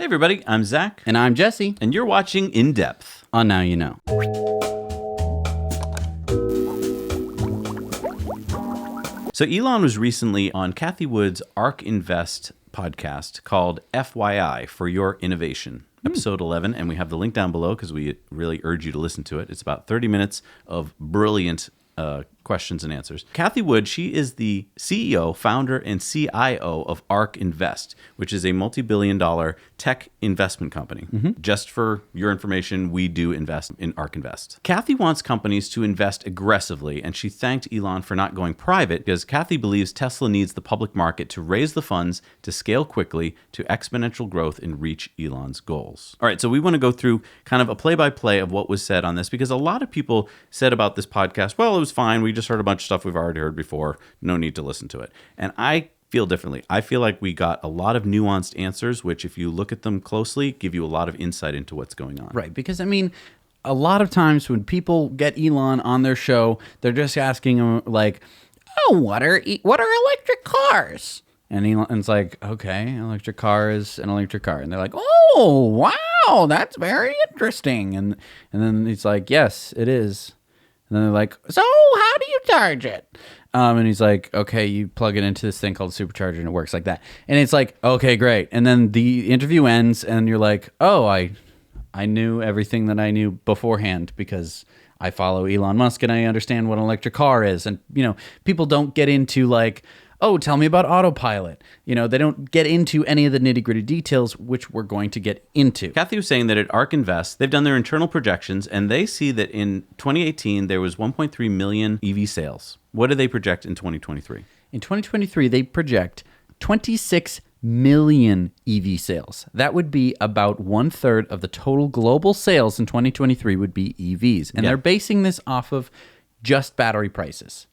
Hey everybody, I'm Zach. And I'm Jesse. And you're watching In Depth. On Now You Know. So Elon was recently on Cathie Wood's ARK Invest podcast called FYI for Your Innovation, episode 11. And we have the link down below because we really urge you to listen to it. It's about 30 minutes of brilliant questions and answers. Cathie Wood, she is the CEO, founder, and CIO of ARK Invest, which is a multi-billion-dollar tech investment company. Just for your information, we do invest in ARK Invest. Cathie wants companies to invest aggressively, and she thanked Elon for not going private because Cathie believes Tesla needs the public market to raise the funds to scale quickly to exponential growth and reach Elon's goals. All right, so we want to go through kind of a play-by-play of what was said on this because a lot of people said about this podcast, well, it was fine. We just heard a bunch of stuff we've already heard before. No need to listen to it. And I feel differently. I feel like we got a lot of nuanced answers, which if you look at them closely, give you a lot of insight into what's going on. Right, because I mean, a lot of times when people get Elon on their show, they're just asking him like, oh, what are electric cars? And Elon's like, okay, electric car is an electric car. And they're like, oh, wow, that's very interesting. And then he's like, yes, it is. And then they're like, so how do you charge it? And he's like, okay, you plug it into this thing called a supercharger and it works like that. And it's like, okay, great. And then the interview ends and you're like, oh, I knew everything that I knew beforehand because I follow Elon Musk and I understand what an electric car is. And, you know, people don't get into like, oh, tell me about autopilot. You know, they don't get into any of the nitty-gritty details, which we're going to get into. Cathie was saying that at ARK Invest, they've done their internal projections, and they see that in 2018, there was 1.3 million EV sales. What do they project in 2023? In 2023, they project 26 million EV sales. That would be about 1/3 of the total global sales in 2023 would be EVs. And they're basing this off of just battery prices.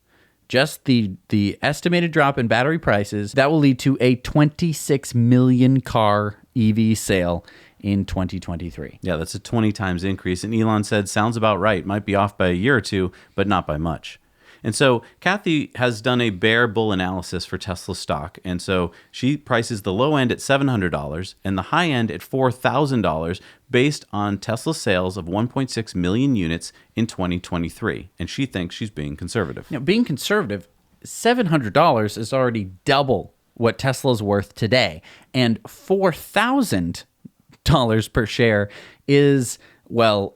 Just the estimated drop in battery prices, that will lead to a 26 million car EV sale in 2023. Yeah, that's a 20 times increase. And Elon said, sounds about right. Might be off by a year or two, but not by much. And so Cathie has done a bear bull analysis for Tesla stock. And so she prices the low end at $700 and the high end at $4,000 based on Tesla sales of 1.6 million units in 2023. And she thinks she's being conservative. Now, being conservative, $700 is already double what Tesla's worth today. And $4,000 per share is, well,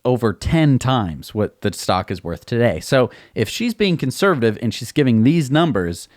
over 10 times what the stock is worth today. So if she's being conservative and she's giving these numbers,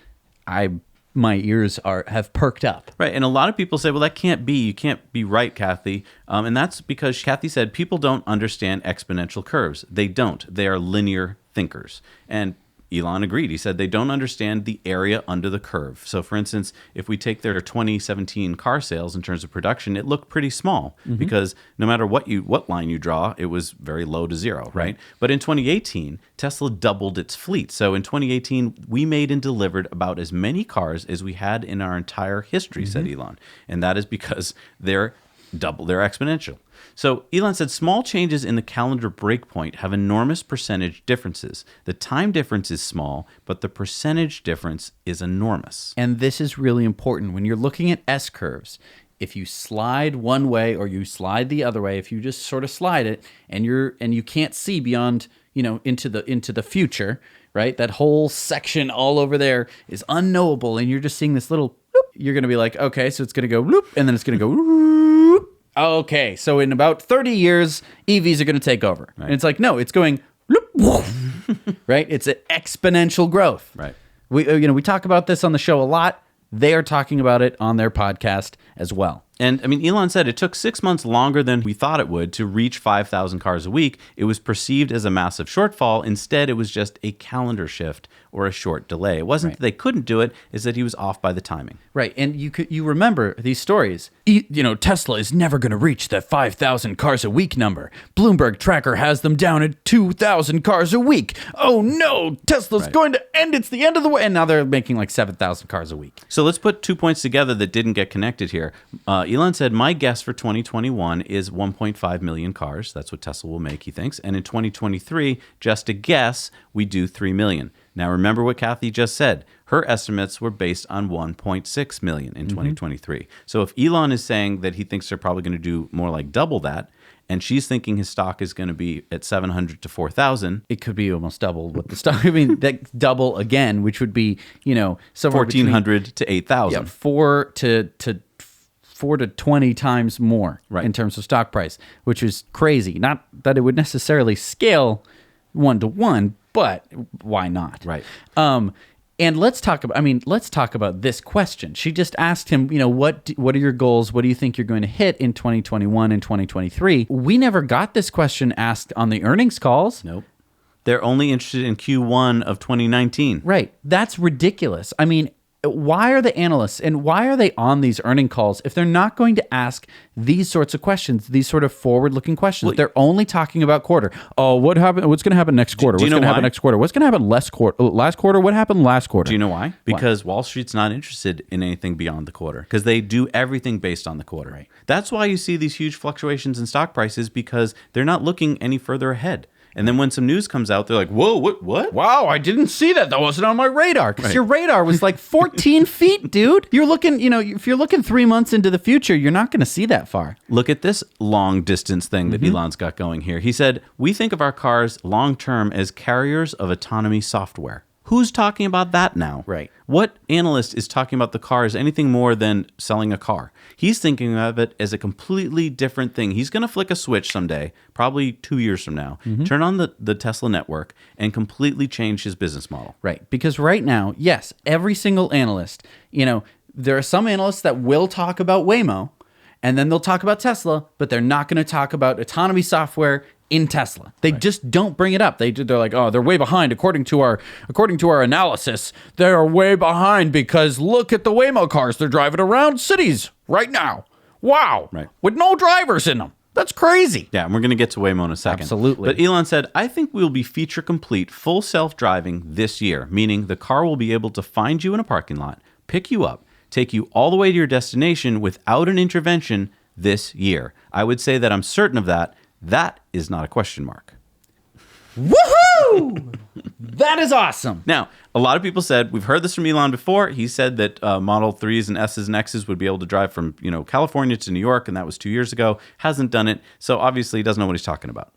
my ears have perked up. Right, and a lot of people say, well, that can't be. You can't be right, Cathie. And that's because Cathie said people don't understand exponential curves. They don't. They are linear thinkers. And Elon agreed. He said they don't understand the area under the curve. So, for instance, if we take their 2017 car sales in terms of production, it looked pretty small because no matter what line you draw, it was very low to zero, right? But in 2018, Tesla doubled its fleet. So in 2018, we made and delivered about as many cars as we had in our entire history, said Elon. And that is because they're exponential. So Elon said small changes in the calendar breakpoint have enormous percentage differences. The time difference is small, but the percentage difference is enormous. And this is really important. When you're looking at S-curves, if you slide one way or you slide the other way, if you just sort of slide it and you can't see beyond, you know, into the future, right? That whole section all over there is unknowable and you're just seeing this little bloop. You're going to be like, okay, so it's going to go bloop and then it's going to go bloop. Okay, so in about 30 years, EVs are going to take over. Right. And it's like, no, it's going, right? It's an exponential growth. Right. We talk about this on the show a lot. They are talking about it on their podcast as well. And I mean, Elon said it took 6 months longer than we thought it would to reach 5,000 cars a week. It was perceived as a massive shortfall. Instead, it was just a calendar shift or a short delay. It wasn't that they couldn't do it, it's that he was off by the timing. Right. And you remember these stories. Tesla is never going to reach that 5,000 cars a week number. Bloomberg Tracker has them down at 2,000 cars a week. Oh no, Tesla's going to end. It's the end of the way. And now they're making like 7,000 cars a week. So let's put 2 points together that didn't get connected here. here. Elon said, my guess for 2021 is 1.5 million cars. That's what Tesla will make, he thinks. And in 2023, just a guess, we do 3 million. Now, remember what Kathy just said. Her estimates were based on 1.6 million in 2023. So if Elon is saying that he thinks they're probably going to do more like double that, and she's thinking his stock is going to be at 700 to 4,000. It could be almost double what the stock. I mean, that double again, which would be, somewhere 1,400 to 8,000. Yeah, 4 to 20 times more in terms of stock price, which is crazy. Not that it would necessarily scale 1 to 1, but why not? Right. And let's talk about this question. She just asked him, what are your goals? What do you think you're going to hit in 2021 and 2023? We never got this question asked on the earnings calls. Nope. They're only interested in Q1 of 2019. Right. That's ridiculous. I mean, why are the analysts and why are they on these earning calls if they're not going to ask these sorts of questions, these sort of forward-looking questions? They're only talking about quarter. Oh, what happened? What's going to happen next quarter? What's going to happen next quarter? What's going to happen last quarter? What happened last quarter? Do you know why? Because Wall Street's not interested in anything beyond the quarter because they do everything based on the quarter. Right. That's why you see these huge fluctuations in stock prices because they're not looking any further ahead. And then when some news comes out, they're like, whoa, what? Wow, I didn't see that. That wasn't on my radar. Because your radar was like 14 feet, dude. You're looking, if you're looking 3 months into the future, you're not going to see that far. Look at this long distance thing that Elon's got going here. He said, we think of our cars long term as carriers of autonomy software. Who's talking about that now? Right. What analyst is talking about the car as anything more than selling a car? He's thinking of it as a completely different thing. He's going to flick a switch someday, probably 2 years from now, turn on the Tesla network, and completely change his business model. Right. Because right now, yes, every single analyst, there are some analysts that will talk about Waymo, and then they'll talk about Tesla, but they're not going to talk about autonomy software in Tesla. They just don't bring it up. They're like, oh, they're way behind according to our analysis. They're way behind because look at the Waymo cars. They're driving around cities right now. Wow. Right. With no drivers in them. That's crazy. Yeah, and we're going to get to Waymo in a second. Absolutely. But Elon said, I think we'll be feature complete, full self-driving this year, meaning the car will be able to find you in a parking lot, pick you up, take you all the way to your destination without an intervention this year. I would say that I'm certain of that. That is not a question mark. Woohoo! That is awesome. Now, a lot of people said, we've heard this from Elon before. He said that Model 3s and S's and X's would be able to drive from California to New York, and that was 2 years ago. Hasn't done it, so obviously he doesn't know what he's talking about.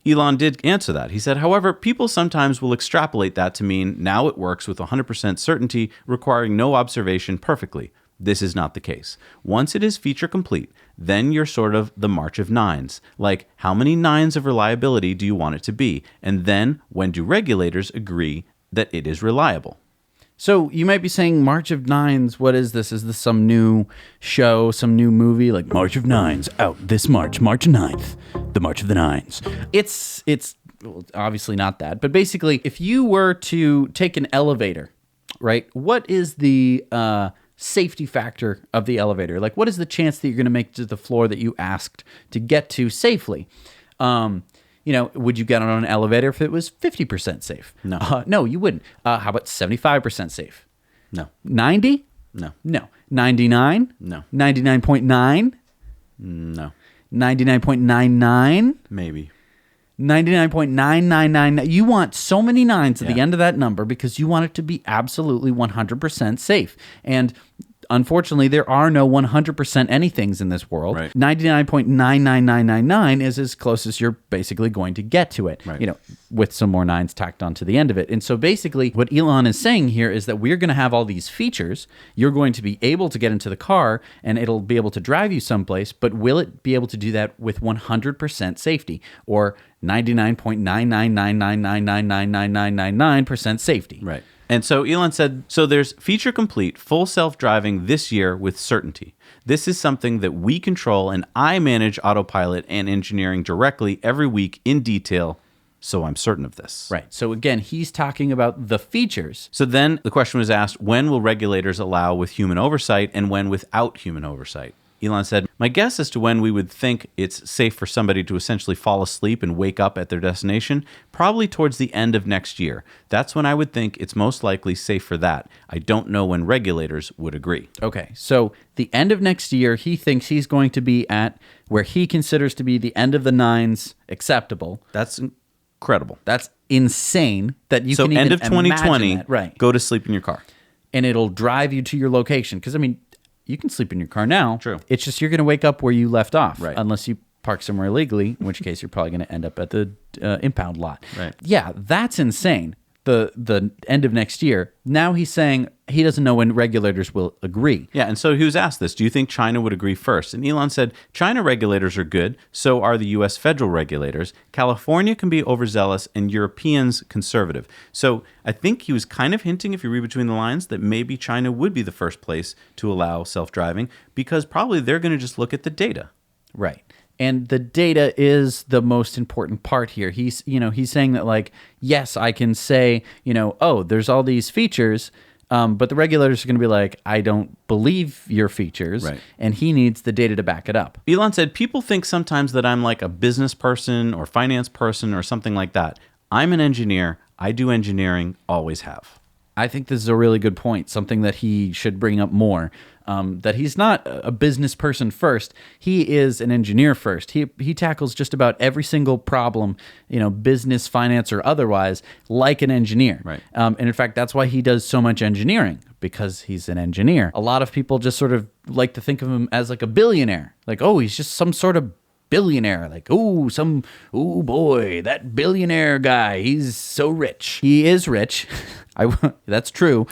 Elon did answer that. He said, however, people sometimes will extrapolate that to mean now it works with 100% certainty, requiring no observation perfectly. This is not the case. Once it is feature complete, then you're sort of the march of nines. Like, how many nines of reliability do you want it to be? And then, when do regulators agree that it is reliable? So you might be saying March of Nines, what is this? Is this some new show, some new movie? Like March of Nines, out this March 9th, the March of the Nines. It's obviously not that. But basically, if you were to take an elevator, right, what is the safety factor of the elevator? Like, what is the chance that you're going to make it to the floor that you asked to get to safely? Would you get on an elevator if it was 50% safe? No. No, you wouldn't. How about 75% safe? No. 90? No. No. 99? No. 99.9? No. 99.99? Maybe. 99.999. You want so many nines at the end of that number because you want it to be absolutely 100% safe. And unfortunately, there are no 100% anythings in this world. Right. 99.99999 is as close as you're basically going to get to it, Right. with some more nines tacked onto the end of it. And so basically what Elon is saying here is that we're going to have all these features. You're going to be able to get into the car and it'll be able to drive you someplace, but will it be able to do that with 100% safety or 99.999999999% safety? Right. And so Elon said, so there's feature complete, full self-driving this year with certainty. This is something that we control, and I manage autopilot and engineering directly every week in detail, so I'm certain of this. Right. So again, he's talking about the features. So then the question was asked, when will regulators allow with human oversight and when without human oversight? Elon said, "My guess as to when we would think it's safe for somebody to essentially fall asleep and wake up at their destination, probably towards the end of next year. That's when I would think it's most likely safe for that. I don't know when regulators would agree." Okay, so the end of next year, he thinks he's going to be at where he considers to be the end of the nines acceptable. That's incredible. That's insane that you So can even end of 2020, imagine that. Right. go to sleep in your car. And it'll drive you to your location. Because, I mean, you can sleep in your car now. True. It's just you're going to wake up where you left off. Right. Unless you park somewhere illegally, in which case you're probably going to end up at the impound lot. Right. Yeah, that's insane. The end of next year. Now he's saying he doesn't know when regulators will agree. Yeah, and so he was asked this, do you think China would agree first? And Elon said, China regulators are good, so are the U.S. federal regulators. California can be overzealous and Europeans conservative. So I think he was kind of hinting, if you read between the lines, that maybe China would be the first place to allow self-driving because probably they're going to just look at the data. Right. And the data is the most important part here. He's saying that, like, yes, I can say, oh, there's all these features, but the regulators are going to be like, I don't believe your features. Right. And he needs the data to back it up. Elon said, people think sometimes that I'm like a business person or finance person or something like that. I'm an engineer. I do engineering, always have. I think this is a really good point, something that he should bring up more, that he's not a business person first. He is an engineer first. He tackles just about every single problem, business, finance, or otherwise, like an engineer. Right. And in fact, that's why he does so much engineering, because he's an engineer. A lot of people just sort of like to think of him as like a billionaire. Like, oh, he's just some sort of billionaire, like, oh boy, that billionaire guy, he's so rich. He is rich. That's true,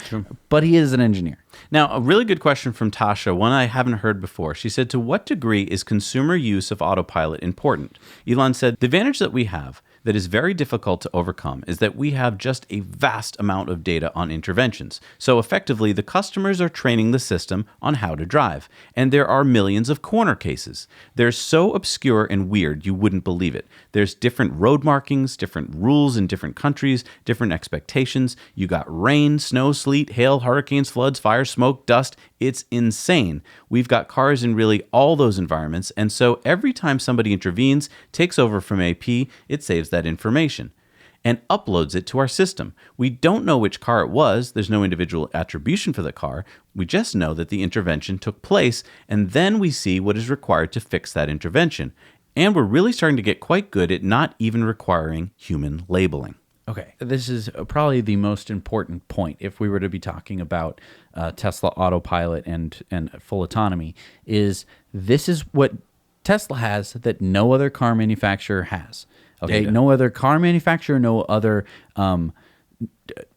but he is an engineer. Now, a really good question from Tasha, one I haven't heard before. She said, to what degree is consumer use of autopilot important? Elon said, the advantage that we have that is very difficult to overcome is that we have just a vast amount of data on interventions. So effectively, the customers are training the system on how to drive. And there are millions of corner cases. They're so obscure and weird, you wouldn't believe it. There's different road markings, different rules in different countries, different expectations. You got rain, snow, sleet, hail, hurricanes, floods, fire, smoke, dust. It's insane. We've got cars in really all those environments. And so every time somebody intervenes, takes over from AP, it saves that information and uploads it to our system. We don't know which car it was. There's no individual attribution for the car. We just know that the intervention took place, and then we see what is required to fix that intervention. And we're really starting to get quite good at not even requiring human labeling. Okay, this is probably the most important point if we were to be talking about Tesla autopilot and full autonomy, is this is what Tesla has that no other car manufacturer has. Okay, Data. No other car manufacturer, no other,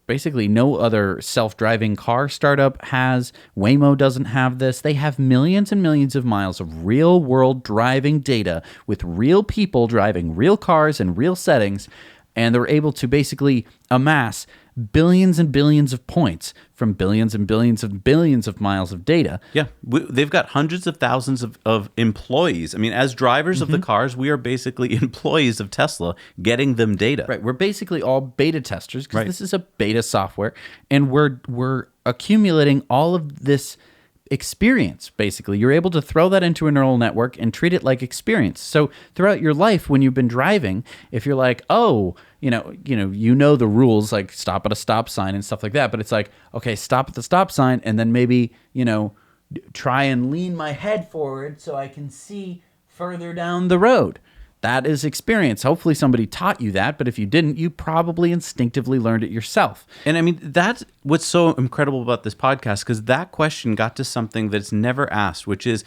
basically no other self-driving car startup has. Waymo doesn't have this. They have millions and millions of miles of real-world driving data with real people driving real cars in real settings, and they're able to basically amass billions and billions of points from billions and billions of billions of miles of data. Yeah, they've got hundreds of thousands of employees. I mean, as drivers of the cars, we are basically employees of Tesla getting them data. Right, we're basically all beta testers because Right. this is a beta software, and we're accumulating all of this experience. Basically, you're able to throw that into a neural network and treat it like experience. So throughout your life, when you've been driving, if you're like, oh, you know the rules, like stop at a stop sign and stuff like that, but it's like, okay, stop at the stop sign, and then maybe try and lean my head forward so I can see further down the road. That is experience. Hopefully somebody taught you that, but if you didn't, you probably instinctively learned it yourself. And I mean, that's what's so incredible about this podcast, because that question got to something that's never asked, which is,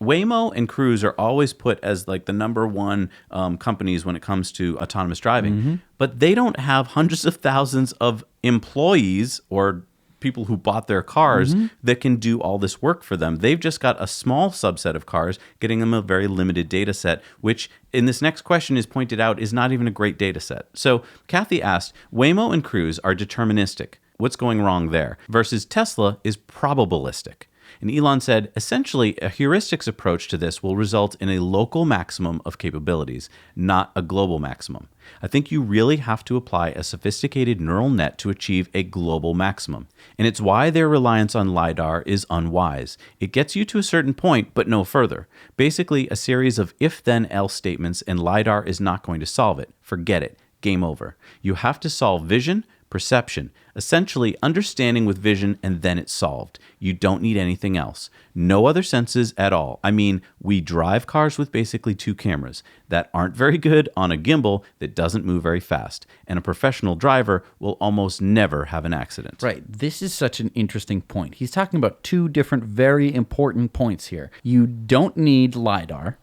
Waymo and Cruise are always put as like the number one companies when it comes to autonomous driving, but they don't have hundreds of thousands of employees or people who bought their cars that can do all this work for them. They've just got a small subset of cars, getting them a very limited data set, which in this next question is pointed out is not even a great data set. So Kathy asked, Waymo and Cruise are deterministic. What's going wrong there? Versus Tesla is probabilistic. And Elon said, essentially, a heuristics approach to this will result in a local maximum of capabilities, not a global maximum. I think you really have to apply a sophisticated neural net to achieve a global maximum. And it's why their reliance on LiDAR is unwise. It gets you to a certain point, but no further. Basically, a series of if-then-else statements, and LiDAR is not going to solve it. Forget it. Game over. You have to solve vision, perception, essentially understanding with vision, and then it's solved. You don't need anything else. No other senses at all. I mean, we drive cars with basically 2 cameras that aren't very good on a gimbal that doesn't move very fast. And a professional driver will almost never have an accident. Right. This is such an interesting point. He's talking about 2 different very important points here. You don't need LiDAR,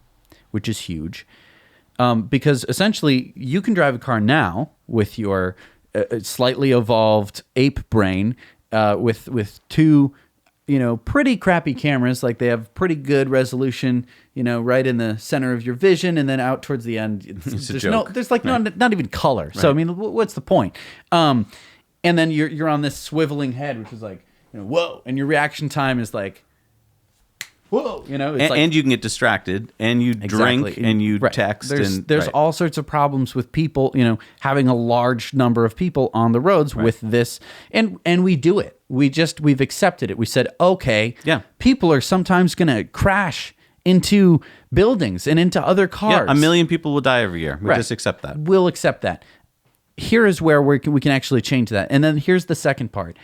which is huge, because essentially you can drive a car now with your slightly evolved ape brain, with 2, pretty crappy cameras. Like, they have pretty good resolution, right in the center of your vision, and then out towards the end, there's like not even color. Right. So I mean, what's the point? And then you're on this swiveling head, which is like, whoa, and your reaction time is like, whoa, and you can get distracted, and you drink, and you text. There's all sorts of problems with people, having a large number of people on the roads with this, and we do it. We've accepted it. We said, okay, people are sometimes going to crash into buildings and into other cars. 1 million people will die every year. We just accept that. We'll accept that. Here is where we can actually change that. And then here's the second part.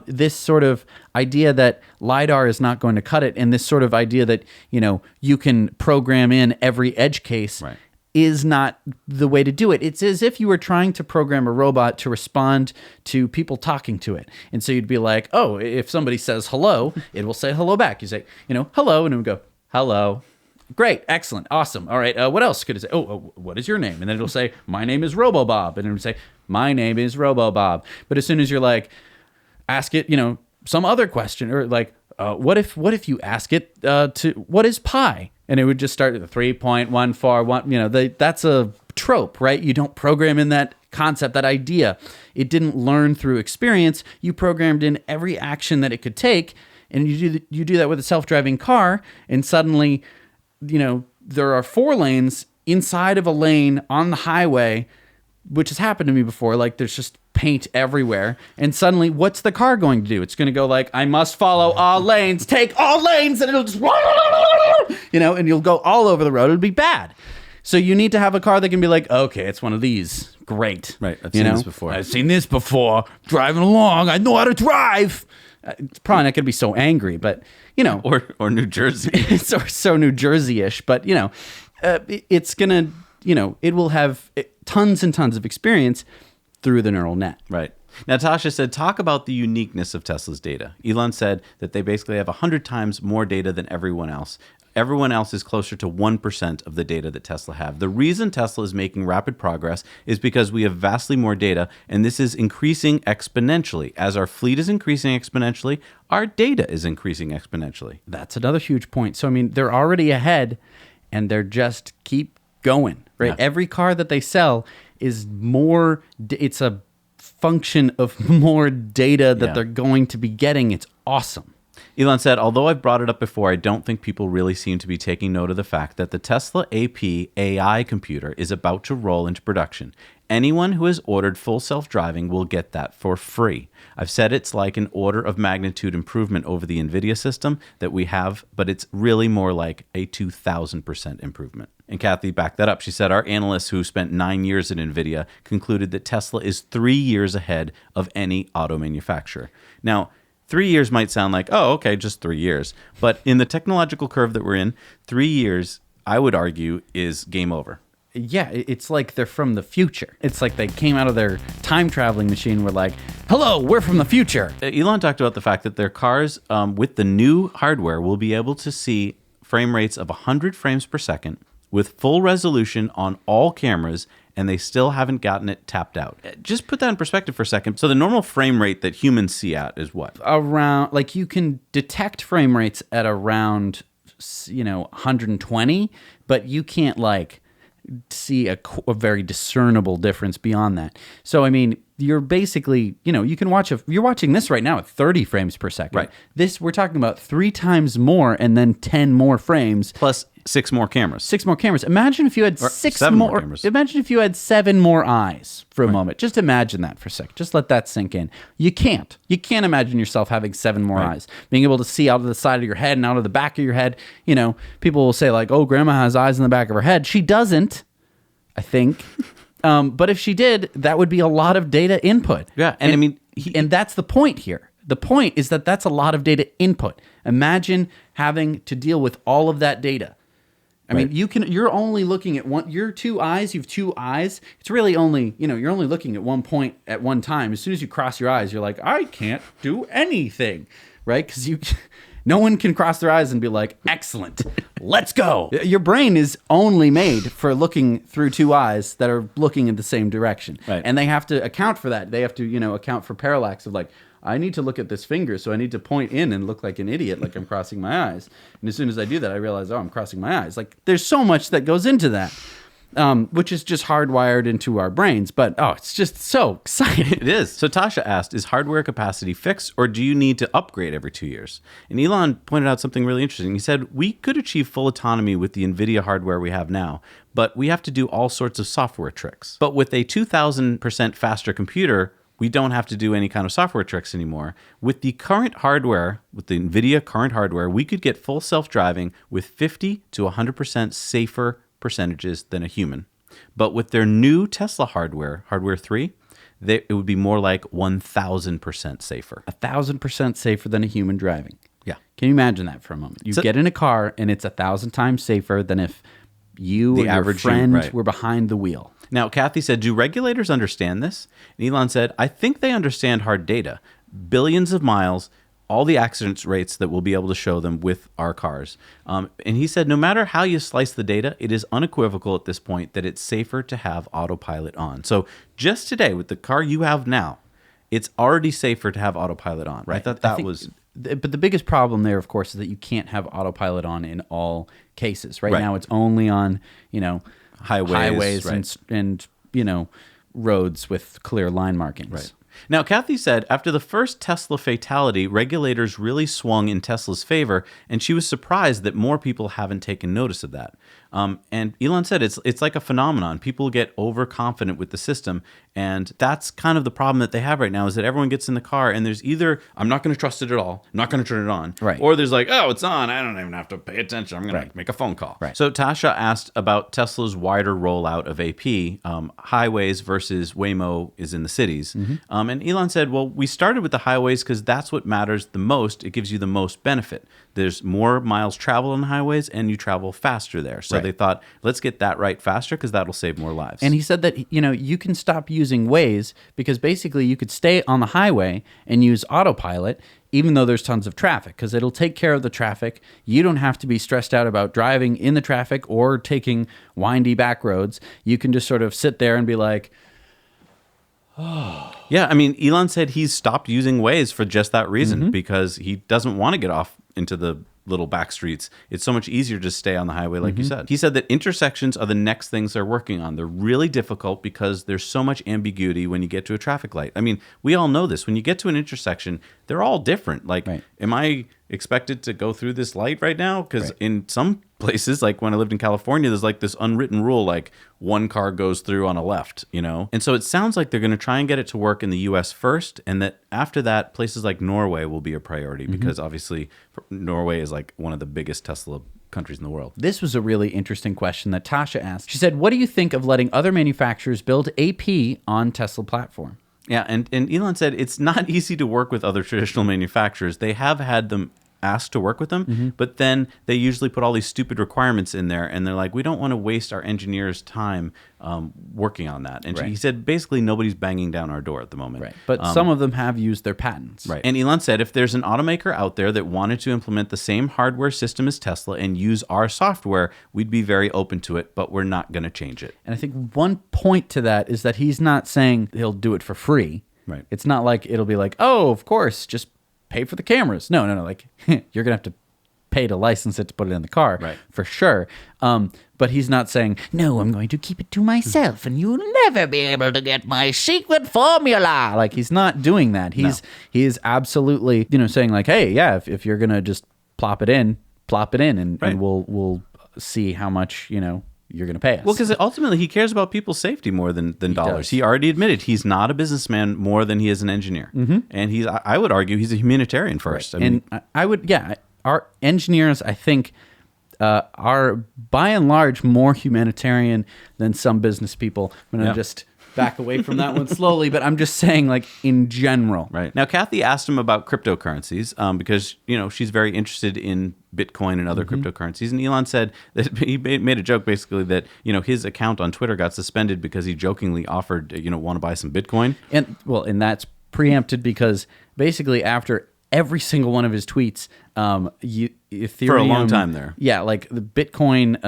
This sort of idea that LiDAR is not going to cut it, and this sort of idea that, you can program in every edge case is not the way to do it. It's as if you were trying to program a robot to respond to people talking to it. And so you'd be like, oh, if somebody says hello, it will say hello back. You say, hello, and it would go, hello. Great, excellent, awesome. All right, what else could it say? Oh, what is your name? And then it'll say, my name is RoboBob. And it would say, my name is RoboBob. But as soon as you're like, ask it, some other question, or like, what if you ask it to what is pi, and it would just start at 3.141. That's a trope, right? You don't program in that concept, that idea. It didn't learn through experience. You programmed in every action that it could take, and you do that with a self-driving car, and suddenly, there are 4 lanes inside of a lane on the highway, which has happened to me before. Like, there's just paint everywhere, and suddenly what's the car going to do? It's going to go like, I must follow all lanes, take all lanes, and it'll just and you'll go all over the road. It'll be bad. So you need to have a car that can be like, okay, it's one of these. Great. Right. I've seen this before. Driving along, I know how to drive. It's probably not going to be so angry, but or New Jersey. It's so New Jersey-ish, but it's going to, it will have tons and tons of experience through the neural net. Right. Natasha said, talk about the uniqueness of Tesla's data. Elon said that they basically have 100 times more data than everyone else. Everyone else is closer to 1% of the data that Tesla have. The reason Tesla is making rapid progress is because we have vastly more data, and this is increasing exponentially. As our fleet is increasing exponentially, our data is increasing exponentially. That's another huge point. So, I mean, they're already ahead, and they're just keep going, right? Yeah. Every car that they sell is more, it's a function of more data that they're going to be getting. It's awesome. Elon said, although I've brought it up before, I don't think people really seem to be taking note of the fact that the Tesla AP AI computer is about to roll into production. Anyone who has ordered full self-driving will get that for free. I've said it's like an order of magnitude improvement over the NVIDIA system that we have, but it's really more like a 2,000% improvement. And Kathy backed that up. She said, our analysts who spent 9 years at NVIDIA concluded that Tesla is 3 years ahead of any auto manufacturer. Now, 3 years might sound like, oh, okay, just 3 years. But in the technological curve that we're in, 3 years, I would argue, is game over. Yeah, it's like they're from the future. It's like they came out of their time traveling machine. We're like, hello, we're from the future. Elon talked about the fact that their cars with the new hardware will be able to see frame rates of 100 frames per second with full resolution on all cameras, and they still haven't gotten it tapped out. Just put that in perspective for a second. So the normal frame rate that humans see at is what? Around, like, you can detect frame rates at around, 120, but you can't, like, see a very discernible difference beyond that. So, I mean, you're basically, you can you're watching this right now at 30 frames per second. Right. This, we're talking about 3 times more and then 10 more frames. Plus 6 more cameras. 6 more cameras. Imagine if you had 7 more cameras. Imagine if you had 7 more eyes for a moment. Just imagine that for a sec. Just let that sink in. You can't imagine yourself having 7 more eyes. Being able to see out of the side of your head and out of the back of your head. People will say like, "Oh, grandma has eyes in the back of her head." She doesn't, I think. But if she did, that would be a lot of data input. Yeah, and I mean, and that's the point here. The point is that that's a lot of data input. Imagine having to deal with all of that data. I mean, you're only looking at your 2 eyes. You have 2 eyes. It's really only, you're only looking at one point at one time. As soon as you cross your eyes, you're like, I can't do anything, right? Because no one can cross their eyes and be like, excellent, let's go. Your brain is only made for looking through 2 eyes that are looking in the same direction. Right. And they have to account for that. They have to, account for parallax of like, I need to look at this finger, so I need to point in and look like an idiot, like I'm crossing my eyes. And as soon as I do that, I realize, I'm crossing my eyes. Like, there's so much that goes into that, which is just hardwired into our brains. But, it's just so exciting. It is. So Tasha asked, is hardware capacity fixed, or do you need to upgrade every 2 years? And Elon pointed out something really interesting. He said, we could achieve full autonomy with the NVIDIA hardware we have now, but we have to do all sorts of software tricks. But with a 2,000% faster computer, we don't have to do any kind of software tricks anymore. With the current hardware, with the NVIDIA current hardware, we could get full self-driving with 50 to 100% safer percentages than a human. But with their new Tesla hardware 3, it would be more like 1,000% safer. 1,000% safer than a human driving. Yeah. Can you imagine that for a moment? You get in a car and it's 1,000 times safer than if you or your friend were behind the wheel. Now, Kathy said, do regulators understand this? And Elon said, I think they understand hard data. Billions of miles, all the accident rates that we'll be able to show them with our cars. And he said, no matter how you slice the data, it is unequivocal at this point that it's safer to have autopilot on. So just today, with the car you have now, it's already safer to have autopilot on. Right? I thought that was... But the biggest problem there, of course, is that you can't have autopilot on in all cases. Right now, it's only on, highways and roads with clear line markings. Right. Now, Kathy said after the first Tesla fatality, regulators really swung in Tesla's favor, and she was surprised that more people haven't taken notice of that. And Elon said it's like a phenomenon. People get overconfident with the system, and that's kind of the problem that they have right now is that everyone gets in the car, and there's either, I'm not going to trust it at all, I'm not going to turn it on, right, or there's like, oh, it's on, I don't even have to pay attention, I'm going to make a phone call. Right. So Tasha asked about Tesla's wider rollout of AP, highways versus Waymo is in the cities. Mm-hmm. And Elon said, well, we started with the highways because that's what matters the most. It gives you the most benefit. There's more miles traveled on highways and you travel faster there. So they thought, let's get that right faster because that'll save more lives. And he said that, you can stop using Waze because basically you could stay on the highway and use autopilot even though there's tons of traffic because it'll take care of the traffic. You don't have to be stressed out about driving in the traffic or taking windy back roads. You can just sort of sit there and be like, yeah, I mean, Elon said he's stopped using Waze for just that reason because he doesn't want to get off into the little back streets. It's so much easier to stay on the highway, like you said. He said that intersections are the next things they're working on. They're really difficult because there's so much ambiguity when you get to a traffic light. I mean, we all know this. When you get to an intersection, they're all different. Like, am I expected to go through this light right now? Because in some places, like when I lived in California, there's like this unwritten rule, like one car goes through on a left, And so it sounds like they're going to try and get it to work in the US first. And that after that, places like Norway will be a priority because obviously Norway is like one of the biggest Tesla countries in the world. This was a really interesting question that Tasha asked. She said, what do you think of letting other manufacturers build AP on Tesla platform? Yeah, and Elon said it's not easy to work with other traditional manufacturers. They have had them asked to work with them, but then they usually put all these stupid requirements in there, and they're like, we don't want to waste our engineers' time working on that. And he said, basically, nobody's banging down our door at the moment. Right. But some of them have used their patents. Right. And Elon said, if there's an automaker out there that wanted to implement the same hardware system as Tesla and use our software, we'd be very open to it, but we're not going to change it. And I think one point to that is that he's not saying he'll do it for free. Right. It's not like it'll be like, oh, of course, just pay for the cameras. No. Like, you're going to have to pay to license it to put it in the car, Right. for sure. But he's not saying, no, I'm going to keep it to myself and you'll never be able to get my secret formula. Like, he's not doing that. He is absolutely, saying like, hey, yeah, if you're going to just plop it in and we'll see how much, you're going to pay us. Well, because ultimately he cares about people's safety more than dollars. does. He already admitted he's not a businessman more than he is an engineer. And I would argue he's a humanitarian first. I mean, and I would, our engineers, I think, are by and large more humanitarian than some business people. I'm going to just back away from that one slowly, but I'm just saying, like, in general. right. Now, Kathy asked him about cryptocurrencies because, she's very interested in Bitcoin and other cryptocurrencies. And Elon said that he made a joke basically that, his account on Twitter got suspended because he jokingly offered, want to buy some Bitcoin. And that's preempted because basically after every single one of his tweets, Ethereum, For a long time there. Yeah, like the Bitcoin,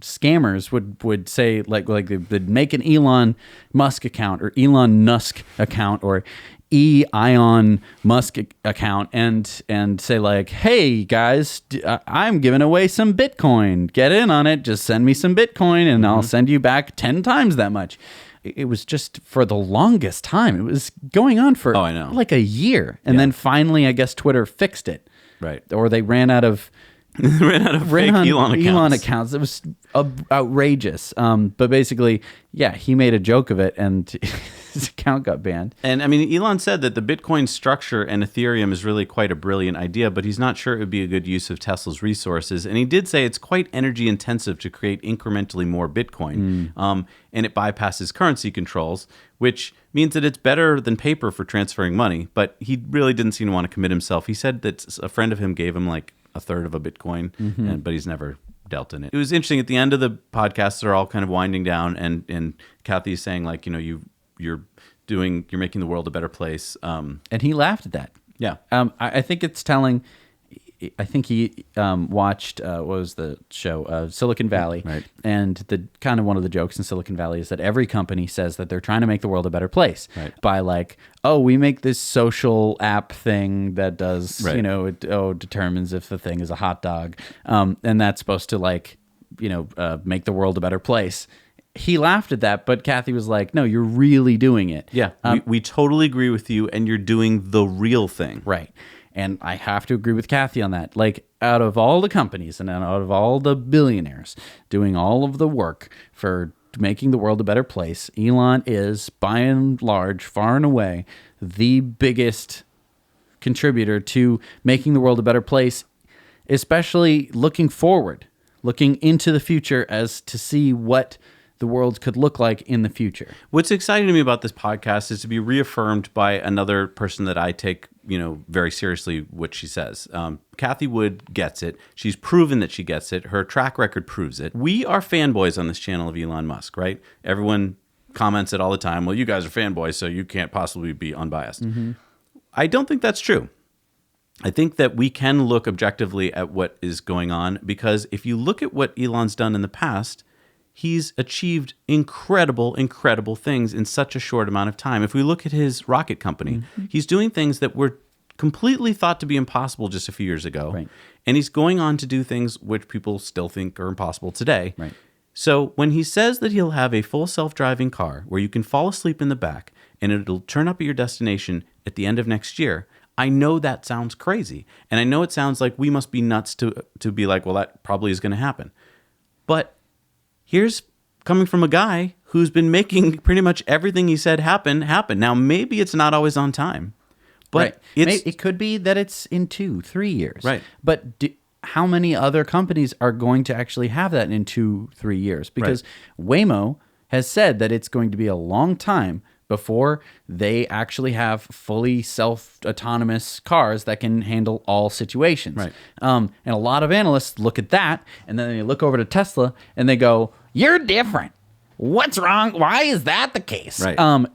scammers would say like they'd make an Elon Musk account or Elon Nusk account or Ion Musk account and say like, hey guys, I'm giving away some Bitcoin. Get in on it. Just send me some Bitcoin and I'll send you back 10 times that much. It was just for the longest time. It was going on for like a year. And then finally, I guess Twitter fixed it. Right. Or they ran out of fake Elon accounts. It was outrageous. But basically, he made a joke of it and his account got banned. And I mean, Elon said that the Bitcoin structure and Ethereum is really quite a brilliant idea, but he's not sure it would be a good use of Tesla's resources. And he did say it's quite energy intensive to create incrementally more Bitcoin. And it bypasses currency controls, which means that it's better than paper for transferring money. But he really didn't seem to want to commit himself. He said that a friend of him gave him like a third of a Bitcoin, but he's never dealt in it. It was interesting. At the end of the podcast, they're all kind of winding down, and Kathy's saying like, you're making the world a better place. And he laughed at that. Yeah. I think it's telling. I think he watched what was the show Silicon Valley, Right. And the kind of one of the jokes in Silicon Valley is that every company says that they're trying to make the world a better place by like, oh, we make this social app thing that does, it determines if the thing is a hot dog, and that's supposed to like, make the world a better place. He laughed at that, but Kathy was like, no, you're really doing it. Yeah, we totally agree with you, and you're doing the real thing. Right. And I have to agree with Kathy on that. Like, out of all the companies and out of all the billionaires doing all of the work for making the world a better place, Elon is, by and large, far and away, the biggest contributor to making the world a better place, especially looking forward, looking into the future as to see what the world could look like in the future. What's exciting to me about this podcast is to be reaffirmed by another person that I take, very seriously what she says. Kathy Wood gets it. She's proven that she gets it. Her track record proves it. We are fanboys on this channel of Elon Musk, right? Everyone comments it all the time. Well, you guys are fanboys, so you can't possibly be unbiased. I don't think that's true. I think that we can look objectively at what is going on, because if you look at what Elon's done in the past, he's achieved incredible things in such a short amount of time. If we look at his rocket company, he's doing things that were completely thought to be impossible just a few years ago. Right. And he's going on to do things which people still think are impossible today. Right. So when he says that he'll have a full self-driving car where you can fall asleep in the back and it'll turn up at your destination at the end of next year, I know that sounds crazy. And I know it sounds like we must be nuts to be like, well, that probably is going to happen. But here's coming from a guy who's been making pretty much everything he said happen. Now, maybe it's not always on time, but it could be that it's in 2-3 years. Right. But how many other companies are going to actually have that in 2-3 years? Because Waymo has said that it's going to be a long time before they actually have fully self-autonomous cars that can handle all situations. Right. And a lot of analysts look at that, and then they look over to Tesla, and they go, you're different. What's wrong? Why is that the case? Right.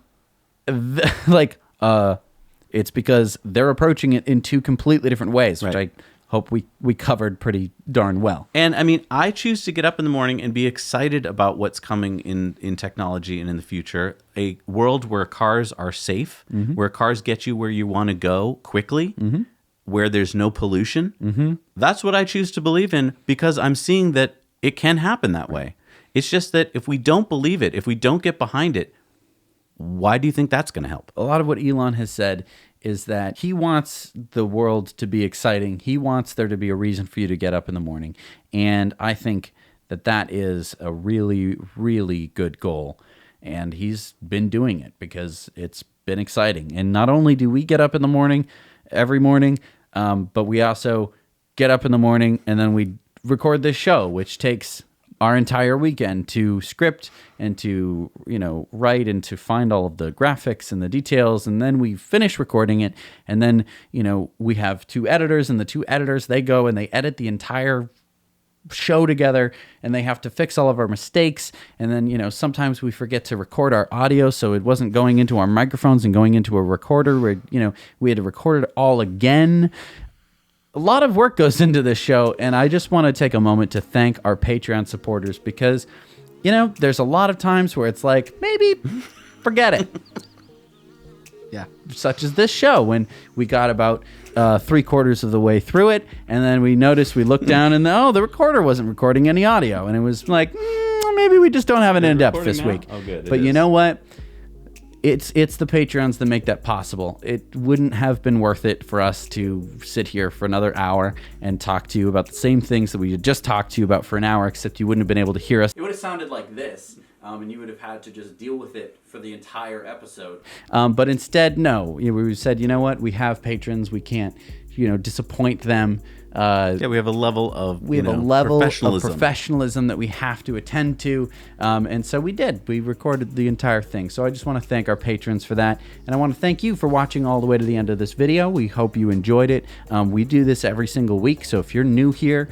It's because they're approaching it in two completely different ways, which Right. I hope we covered pretty darn well. And I mean, I choose to get up in the morning and be excited about what's coming in technology and in the future. A world where cars are safe, where cars get you where you want to go quickly. where there's no pollution, that's what I choose to believe in because I'm seeing that it can happen that way. It's just that if we don't believe it, if we don't get behind it, why do you think that's going to help? A lot of what Elon has said is that he wants the world to be exciting. He wants there to be a reason for you to get up in the morning. And I think that that is a really, really good goal. And he's been doing it because it's been exciting. And not only do we get up in the morning, every morning, but we also get up in the morning and then we record this show, which takes our entire weekend to script and to, write and to find all of the graphics and the details. And then we finish recording it. And then, we have 2 editors, and the 2 editors, they go and they edit the entire show together, and they have to fix all of our mistakes. And then, sometimes we forget to record our audio, so it wasn't going into our microphones and going into a recorder where, we had to record it all again. A lot of work goes into this show, and I just want to take a moment to thank our Patreon supporters because, there's a lot of times where it's like, maybe forget it. Yeah. Such as this show, when we got about 3/4 of the way through it, and then we noticed, we looked down, and the recorder wasn't recording any audio, and it was like, maybe we just don't have it in depth this week. Oh, good. But you know what? It's the Patreons that make that possible. It wouldn't have been worth it for us to sit here for another hour and talk to you about the same things that we had just talked to you about for an hour, except you wouldn't have been able to hear us. It would have sounded like this, and you would have had to just deal with it for the entire episode. But instead, no. We said, you know what? We have patrons. We can't, disappoint them. We have a level of professionalism that we have to attend to, and so we did. We recorded the entire thing. So I just want to thank our patrons for that, and I want to thank you for watching all the way to the end of this video. We hope you enjoyed it. We do this every single week, so if you're new here,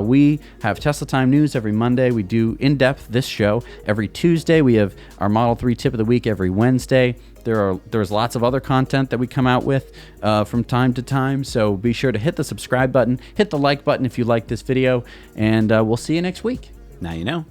we have Tesla Time News every Monday. We do In-Depth, this show, every Tuesday. We have our Model 3 Tip of the Week every Wednesday. There's lots of other content that we come out with from time to time, so be sure to hit the subscribe button, hit the like button if you like this video, and we'll see you next week. Now you know.